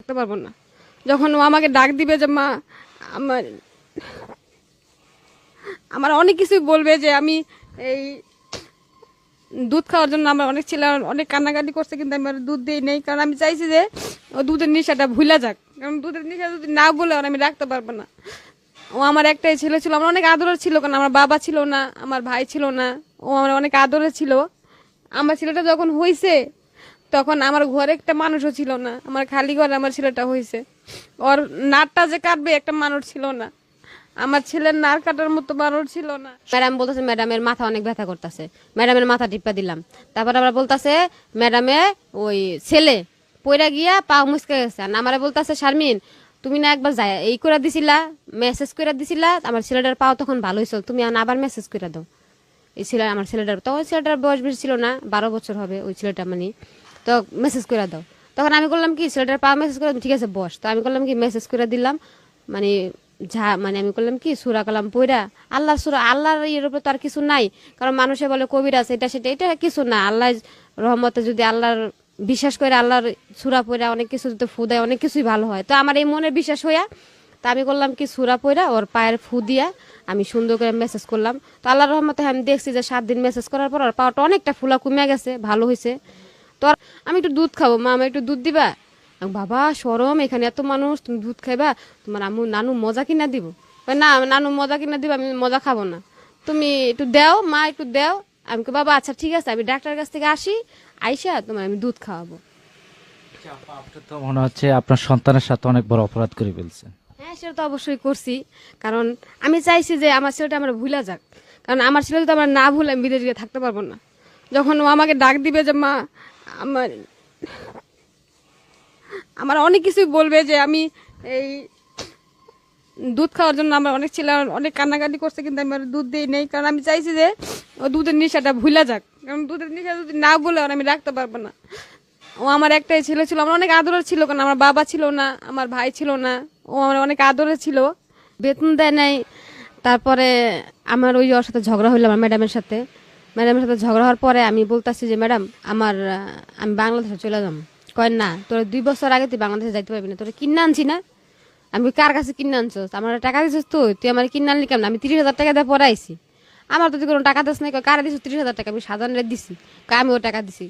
থাকতে পারবো না। যখন ও আমাকে ডাক দিবে যে মা, আমার আমার অনেক কিছুই বলবে, যে আমি এই দুধ খাওয়ার জন্য আমার অনেক ছেলে অনেক কান্নাকাটি করছে, কিন্তু আমি আর দুধ দিই নেই, কারণ আমি চাইছি যে ও দুধের নেশাটা ভুলে যাক, কারণ দুধের নেশা যদি না বলে আর আমি রাখতে পারবো না। ও আমার একটাই ছেলে ছিল, আমার অনেক আদরের ছিল, কারণ আমার বাবা ছিল না, আমার ভাই ছিল না, ও আমার অনেক আদরের ছিল। আমার ছেলেটা যখন হয়েছে তখন আমার ঘরে একটা মানুষও ছিল না, আমার খালি ঘরে আমার ছেলেটা হয়েছে। ওর নাটটা যে কাটবে একটা মানুষ ছিল না, আমার ছেলের নার কাটার মতো মানুষ ছিল না। ম্যাডাম বলতেছে ম্যাডামের মাথা অনেক ব্যথা করতেছে, ম্যাডামের মাথা টিপা দিলাম। তারপর আবার বলতেছে ম্যাডামে ওই ছেলে পইরা গিয়া পা মুচকে গেছে। আর আমারে বলতেছে শারমিন, তুমি না একবার যাই এই করে দিছিলা, মেসেজ করে দিছিলা, আমার ছেলেটার পাও তখন ভালো হয়েছিল, তুমি আবার মেসেজ করে দাও। এই ছেলে আমার ছেলেটার তখন ছেলেটার বয়স বেশি ছিল না, 12 বছর হবে ওই ছেলেটা, মানে তো মেসেজ করে দাও। তখন আমি করলাম কি ছেলেটার পা মেসেজ করে, ঠিক আছে বস। তো আমি করলাম কি মেসেজ করে দিলাম, মানে মানে আমি করলাম কি সূরা কালাম পইরা, আল্লাহর সূরা, আল্লাহর ইয়ের উপর তো আর কিছু নাই। কারণ মানুষে বলে কবিরাজ এটা সেটা, এটা কিছু না। আল্লাহ রহমতে যদি আল্লাহর বিশ্বাস করে, আল্লাহর সূরা পইরা অনেক কিছু যদি ফু দেয়, অনেক কিছুই ভালো হয়। তো আমার এই মনের বিশ্বাস হইয়া তা আমি করলাম কি সূরা পইরা ওর পায়ের ফু দিয়া আমি সুন্দর করে মেসেজ করলাম। তো আল্লাহর রহমতে আমি দেখছি যে 7 দিন মেসেজ করার পর ওর পাওয়াটা অনেকটা ফুলা কমে গেছে, ভালো হয়েছে। তো আমি একটু দুধ খাবো মা, আমার একটু দুধ দিবা। বাবা শরম, এখানে এত মানুষ, তুমি দুধ খাইবা, তোমার আম্মু নানু মজা কিনা দিব। না নানু মজা কিনা দিব, আমি মজা খাবো না, তুমি একটু দাও মা, একটু দাও। আমি বাবা আচ্ছা ঠিক আছে, আমি ডাক্তারের কাছ থেকে আসি, আইসা তোমার আমি দুধ খাওয়াবো। আপনার তো মনে হচ্ছে আপনার সন্তানের সাথে অনেক বড় অপরাধ করে ফেলছেন। হ্যাঁ সেটা তো অবশ্যই করছি, কারণ আমি চাইছি যে আমার ছেলেটা আমার ভুলা যাক, কারণ আমার ছেলে যদি আমার না ভুলে আমি বিদেশে গিয়ে থাকতে পারবো না। যখন ও আমাকে ডাক দিবে যে মা, আমার আমার অনেক কিছুই বলবে, যে আমি এই দুধ খাওয়ার জন্য আমার অনেক ছেলে অনেক কান্নাকাটি করছে, কিন্তু আমি আর দুধ দিই নেই, কারণ আমি চাইছি যে ও দুধের নেশাটা ভুলা যাক, কারণ দুধের নেশা যদি না বলে আর আমি রাখতে পারবো না। ও আমার একটাই ছেলে ছিল, আমার অনেক আদরের ছিল, কারণ আমার বাবা ছিল না, আমার ভাই ছিল না, ও আমার অনেক আদরের ছিল। বেতন দেয় নাই। তারপরে আমার ওই ওর সাথে ঝগড়া হইলো, আমার ম্যাডামের সাথে। ম্যাডামের সাথে ঝগড়া হওয়ার পরে আমি বলতেছি যে ম্যাডাম আমার আমি বাংলাদেশে চলে যাবো। কয় না, তোর 2 বছর আগে তুই বাংলাদেশে যাইতে পারবি না, তোর কিনে আনছি না। আমি কার কাছে কিনে আনছস, আমার টাকা দিছিস তুই, তুই আমার কিনে আনলি কেমন? আমি 30,000 টাকা দিয়ে পড়াইছি, আমার তো তুই কোনো টাকা দিস নাই। কারা দিছিস 30,000 টাকা? আমি সাধারণ দিছি, আমি ও টাকা দিছি।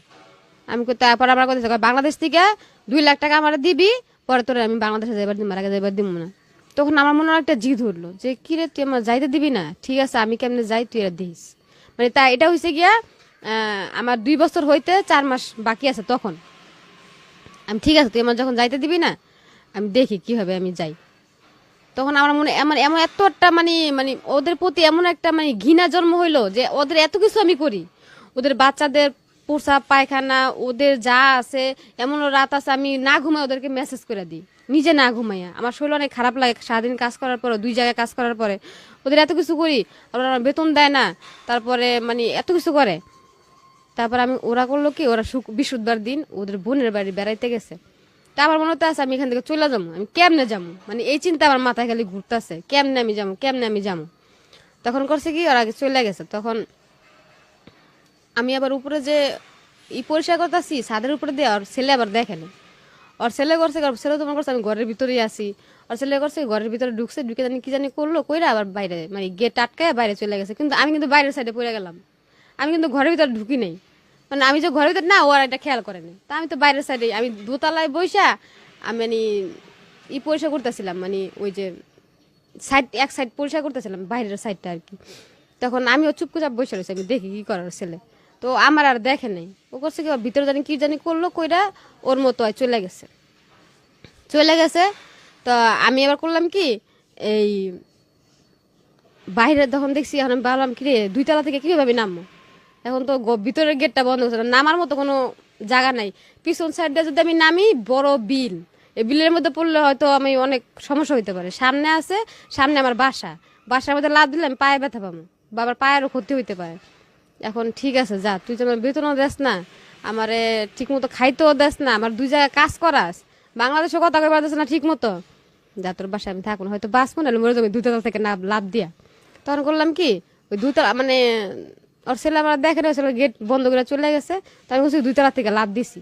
আমি তারপর আমার কথা বাংলাদেশ থেকে 2 লাখ টাকা আমার দিবি, পরে তোর আমি বাংলাদেশে যাইবার দিব, আগে যাইবার দিব না। তখন আমার মনে একটা জিদ ধরলো যে কি রে তুই আমার যাইতে দিবি না, ঠিক আছে আমি কেমনে যাই তুই এরা দিস। মানে তা এটা হয়েছে গিয়া আমার 2 বছর হইতে 4 মাস বাকি আছে। তখন আমি ঠিক আছে তুই আমার যখন যাইতে দিবি না, আমি দেখি কিভাবে আমি যাই। তখন আমার মনে এমন এমন এত একটা মানে মানে ওদের প্রতি এমন একটা মানে ঘৃণা জন্ম হইলো, যে ওদের এত কিছু আমি করি, ওদের বাচ্চাদের প্রসাব পায়খানা ওদের যা আছে, এমন রাত আছে আমি না ঘুমাই ওদেরকে মেসেজ করে দিই, নিজে না ঘুমাইয়া। আমার শরীর অনেক খারাপ লাগে, সারাদিন কাজ করার পরে 2 জায়গায় কাজ করার পরে ওদের এত কিছু করি, ওরা বেতন দেয় না, তারপরে মানে এত কিছু করে। তারপর আমি ওরা করলো কি, ওরা বৃহস্পতিবার দিন ওদের বোনের বাড়ি বেড়াইতে গেছে। তা আমার মনে হতে আছে আমি এখান থেকে চলে যাবো, আমি কেমনে যাবো, মানে এই চিন্তা আমার মাথায় খালি ঘুরতেছে, কেমনে আমি যাবো, কেমনে আমি যাবো। তখন করছে কি ওরা আগে চলে গেছে। তখন আমি আবার উপরে যে পরিষ্কার করতেছি ছাদের উপরে দিয়ে, ওর ছেলে আবার দেখে না। ওর ছেলে করছে, ওর ছেলে তোমার করছে আমি ঘরের ভিতরেই আছি, ওর ছেলে করছে ঘরের ভিতরে ঢুকছে, ঢুকে জানি কি জানি করলো, কইরা আবার বাইরে মানে গেট আটকায় বাইরে চলে গেছে। কিন্তু আমি কিন্তু বাইরের সাইডে পড়ে গেলাম, আমি কিন্তু ঘরের ভিতরে ঢুকি নাই। মানে আমি যে ঘরের ভিতরে না, ও আর এটা খেয়াল করেনি। তা আমি তো বাইরের সাইডে, আমি দোতলায় বইসা আমি মানে পরিষ্কার করতেছিলাম, মানে ওই যে এক সাইড পরিষ্কার করতেছিলাম, বাইরের সাইডটা আর কি। তখন আমিও চুপচাপ বসে রয়েছি, আমি দেখি কি করার ছেলে। তো আমার আর দেখে নাই, ও করছে কি ভিতরে জানি কি জানি করলো, কইরা ওর মতো চলে গেছে, চলে গেছে। তো আমি আবার করলাম কি, এই বাইরে যখন দেখছি, এখন আমি ভাবলাম কি রে 2 তলা থেকে কিভাবে নামবো। এখন তো ভিতরের গেটটা বন্ধ করছে, নামার মতো কোনো জায়গা নাই। পিছন সাইডে যদি আমি নামি, বড় বিল, এই বিলের মধ্যে পড়লে হয়তো আমি অনেক সমস্যা হইতে পারে। সামনে আছে, সামনে আমার বাসা, বাসার মধ্যে লাভ দিলে আমি পায়ে ব্যথা পাবো, বাবার পায়েরও ক্ষতি হইতে পারে। এখন ঠিক আছে যা, তুই তো আমার বেতনও দেস না, আমারে ঠিক মতো খাইতেও দেস না, আমার 2 জায়গায় কাজ করাস, বাংলাদেশে কথা কইবার দেস না ঠিক মতো, যা তোর বাসায় আমি থাকবো না, হয়তো বাঁচবো না মরে যাবে 2 তলা থেকে না লাভ দিয়া। তখন করলাম কি, ওই 2 তলা মানে ওর ছেলে আমার দেখে না, গেট বন্ধ করে চলে গেছে। তো আমি বলছি 2 তলা থেকে লাভ দিছি,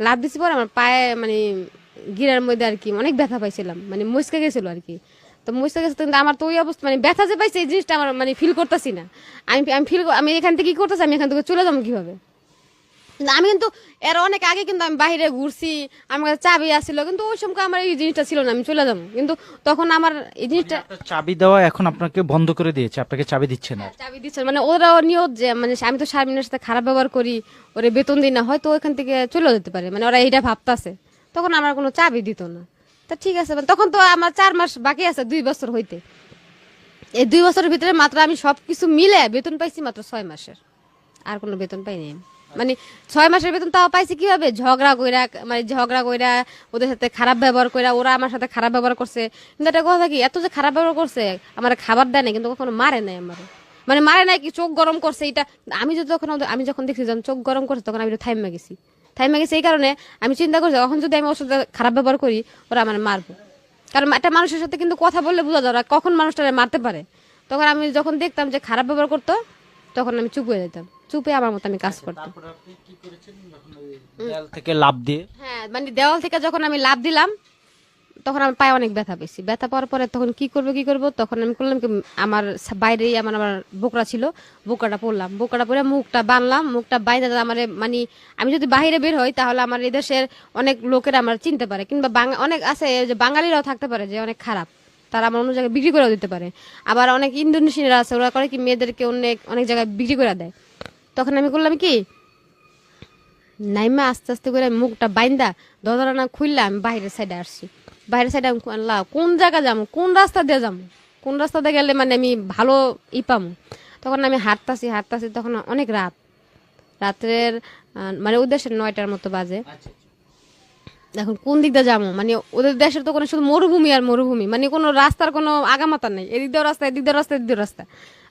লাভ দিছি পরে আমার পায়ে মানে গিরার মধ্যে আর কি অনেক ব্যথা পাইছিলাম, মানে মুচকে গেছিল আর কি। তো মুচকে গেছে, কিন্তু আমার তো ওই অবস্থা, মানে ব্যথা যে পাইছে এই জিনিসটা আমার মানে ফিল করতেছি না। আমি এখান থেকে কি করতেছি, আমি এখান থেকে চলে যাবো কিভাবে। না, আমি কিন্তু এর অনেক আগে কিন্তু আমি বাইরে ঘুরছি, আমার কাছে চাবি আসছিল, কিন্তু ওই সময় আমার এই জিনিসটা ছিল না, আমি চলে যাবো। কিন্তু তখন আমার এই জিনিসটা আপনার চাবি দেওয়া এখন আপনাকে বন্ধ করে দিয়েছে, আপনাকে চাবি দিচ্ছে না। চাবি দিচ্ছে, মানে ওরাও নিয়ত যে মানে আমি তো শারমিনের সাথে খারাপ ব্যবহার করি, ওরে বেতন দিই না, হয়তো ওইখান থেকে চলে যেতে পারে, মানে ওরা এইটা ভাবতাছে। তখন আমার কোনো চাবি দিত না। তা ঠিক আছে, মানে তখন তো আমার 4 মাস বাকি আছে 2 বছর হইতে। এই 2 বছরের ভিতরে মাত্র আমি সবকিছু মিলে বেতন পাইছি মাত্র 6 মাসের, আর কোনো বেতন পাইনি আমি। মানে 6 মাসের বেতন তাও পাইছি কিভাবে, ঝগড়া কইরা, মানে ঝগড়া কইরা ওদের সাথে খারাপ ব্যবহার কইরা, ওরা আমার সাথে খারাপ ব্যবহার করছে। কিন্তু একটা কথা কি, এত যে খারাপ ব্যবহার করছে, আমার খাবার দেয় না, কিন্তু কখনো মারে নাই আমার, মানে মারে নাই কি, চোখ গরম করছে এটা। আমি যখন দেখছি যখন চোখ গরম করছে, তখন আমি থাইমা গেছি। এই কারণে আমি চিন্তা করছি, এখন যদি আমি ওর সাথে খারাপ ব্যবহার করি, ওরা আমার মারবো। কারণ একটা মানুষের সাথে কিন্তু কথা বললে বোঝা যায় ওরা কখন মানুষটারে মারতে পারে। তখন আমি যখন দেখতাম যে খারাপ ব্যবহার করতো, তখন আমি চুপ হয়ে যেতাম, চুপে আমার মতো আমি কাজ করতাম। তারপরে আপনি কি করেছেন, যখন ওই দেয়াল থেকে লাফ দিয়ে? হ্যাঁ, মানে দেওয়াল থেকে যখন আমি লাফ দিলাম, তখন আমার পায়ে অনেক ব্যথা পেয়েছি। ব্যথা পাওয়ার পরে তখন কি করব, তখন আমি করলাম কি, আমার বাইরেই আমার বোকরা ছিল, বোকরাটা পরলাম, বোকরাটা পরে মুখটা বানলাম, মুখটা বাইরে আমার, মানে আমি যদি বাইরে বের হই, তাহলে আমার এই দেশের অনেক লোকেরা আমার চিনতে পারে, কিংবা অনেক আছে যে বাঙালিরাও থাকতে পারে যে অনেক খারাপ, তারা আমার অন্য জায়গায় বিক্রি করেও দিতে পারে। আবার অনেক ইন্দোনেশিয়ানরা আছে, ওরা করে কি মেয়েদেরকে অনেক অনেক জায়গায় বিক্রি করে দেয়। তখন আমি করলাম কি, নাইমা আস্তে আস্তে করে মুখটা বাইন্দা দরজাটা খুললাম, আমি বাইরের সাইডে আসছি। বাইরের সাইডে আমি আল্লাহ কোন জায়গা যাবো, কোন রাস্তা দিয়ে যাবো, কোন রাস্তা দিয়ে গেলে মানে আমি ভালো পামো। তখন আমি হাঁটতাছি, তখন অনেক রাত্রের মানে ওদের দেশের 9টার মতো বাজে। এখন কোন দিক দিয়ে যাবো, মানে ওদের দেশের তো কোনো শুধু মরুভূমি আর মরুভূমি, মানে কোনো রাস্তার কোনো আগামাতা নেই, এদিক দিয়ে রাস্তা, এদিক দিয়ে রাস্তা, এদিক দিয়ে রাস্তা।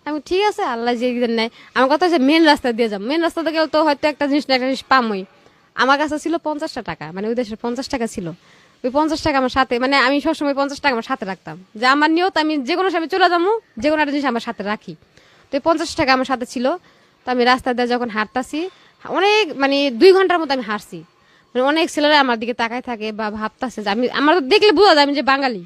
আমি ঠিক আছে, আল্লাহ যে দিন নেয়, আমার কথা হচ্ছে মেন রাস্তা দিয়ে যাবো। মেন রাস্তা থেকে তো হয়তো একটা জিনিস না একটা জিনিস পামই। আমার কাছে ছিল 50টা টাকা, মানে ওই দেশের 50 টাকা ছিল। ওই 50 টাকা আমার সাথে, মানে আমি সবসময় 50 টাকা আমার সাথে রাখতাম, যে আমার নিয়ত আমি যে কোনো সময় চলে যাবো, যে কোনো একটা জিনিস আমার সাথে রাখি। তো এই 50 টাকা আমার সাথে ছিল। তো আমি রাস্তা দিয়ে যখন হাঁটতাছি, অনেক মানে 2 ঘন্টার মতো আমি হাঁটছি, মানে অনেক ছেলেরা আমার দিকে তাকায় থাকে বা ভাবতাছে যে আমি, আমার দেখলে বোঝা যায় আমি যে বাঙালি।